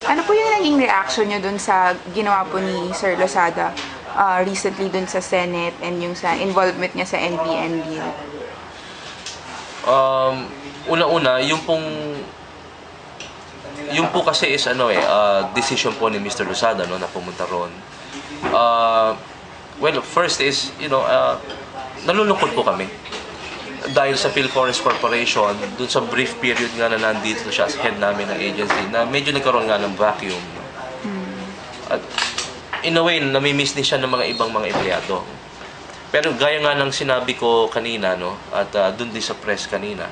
Ano po yung naging reaction nyo dun sa ginawa po ni Sir Losada recently dun sa Senate and yung sa involvement niya sa NBN bill? Una-una, yung po kasi is decision po ni Mr. Losada, no, na pumunta ron. Well, first is, nalulungkot po kami. Dahil sa PhilForest Corporation, dun sa brief period nga na nandito siya as head namin ng agency, na medyo nagkaroon nga ng vacuum. At in a way, namimiss din siya ng mga ibang mga empleyado. Pero gaya nga ng sinabi ko kanina, no, at dun din sa press kanina,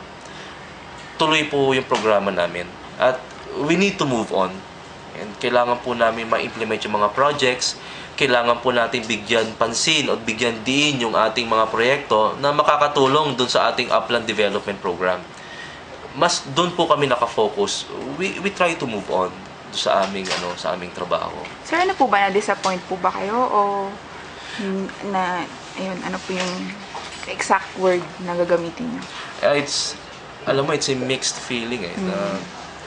tuloy po yung programa namin. At we need to move on. And kailangan po namin ma-implement yung mga projects. Kailangan po natin bigyan pansin o bigyan diin yung ating mga proyekto na makakatulong dun sa ating upland development program. Mas doon po kami nakafocus. We try to move on sa aming trabaho. Sir, ano po ba, na-disappoint po ba kayo o ano po yung exact word na gagamitin niyo? Alam mo, it's a mixed feeling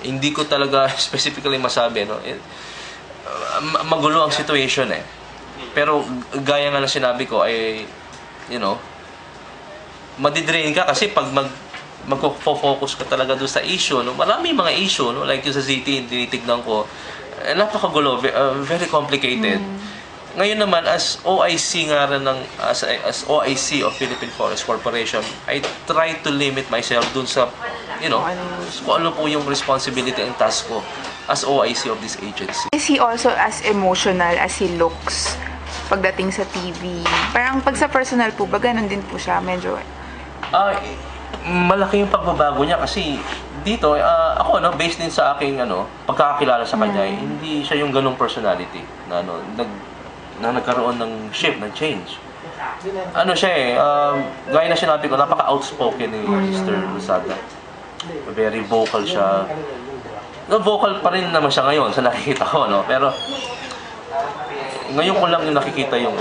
hindi ko talaga specifically masabi, no. Magulo ang situation Pero gaya nga na sinabi ko madidrain ka kasi pag magfo-focus ka talaga doon sa issue, no. Maraming mga issue, no, like yung sa ZT, tinitignan ko, napakagulo, very complicated. Ngayon naman, as OIC nga rin as OIC of Philippine Forest Corporation, I try to limit myself dun sa, kung ano po yung responsibility and task ko as OIC of this agency. Is he also as emotional as he looks pagdating sa TV? Parang pag sa personal po ba, ganun din po siya, medyo... Malaki yung pagbabago niya kasi dito, ako, based din sa aking pagkakakilala sa kanya, hindi siya yung ganung personality na nagkaroon ng shift, ng change. Gaya na sinabi ko, napaka-outspoken ni Mr. Losada. Very vocal siya. Vocal pa rin naman siya ngayon sa nakikita ko, no? Pero ngayon ko lang yung nakikita yung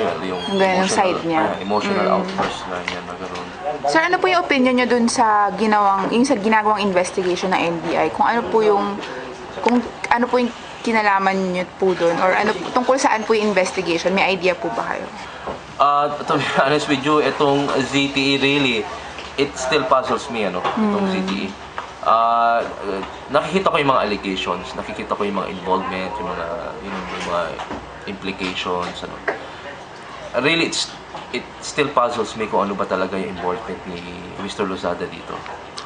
side niya. Emotional outburst na niya na gano'n. Sir, ano po yung opinion niyo dun sa ginagawang investigation ng NBI? Kung ano po yung kinalaman niyo po dun? Or tungkol saan po yung investigation? May idea po ba kayo? To be honest with you, itong ZTE really, it still puzzles me, itong ZTE. Nakikita ko yung mga allegations, nakikita ko yung mga involvement, yung mga implications, Really, it still puzzles me kung ano ba talaga yung involvement ni Mr. Losada dito.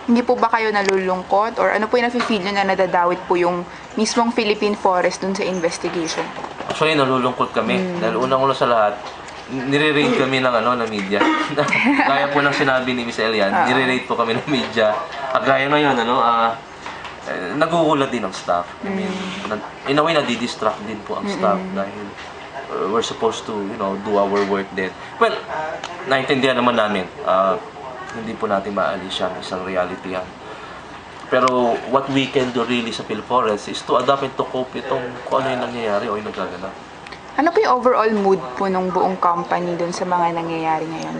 Hindi po ba kayo nalulungkot? Or ano po yung nafe-feel nyo na nadadawit po yung mismong Philippine Forest dun sa investigation? Actually, nalulungkot kami. Dahil unang-una sa lahat, nire-rate kami ng media. Gaya po ng sinabi ni Miss Elian, nire-rate po kami ng media. Gaya ngayon, nagugulat din ang staff. I mean, in a way, nadi-distract din po ang staff dahil we're supposed to, do our work din. Well, naintindihan naman namin. Hindi po natin maalis yan, isang reality yan. Pero what we can do really sa PhilForest is to adapt and to cope itong kung ano yung nangyayari o yung nagaganap. Ano po yung overall mood po ng buong company dun sa mga nangyayari ngayon?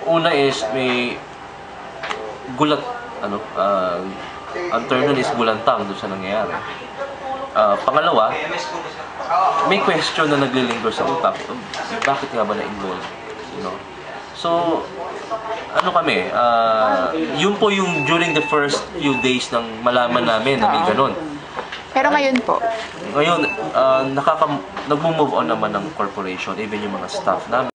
Una is may gulat, ang term nun is gulantang dun sa nangyayari. Pangalawa, may question na naglilingkod sa utak. Bakit nga ba na-involve? So, kami, yun po yung during the first few days nang malaman namin na may ganun. Pero ngayon po? Ngayon, nag-move on naman ng corporation, even yung mga staff namin.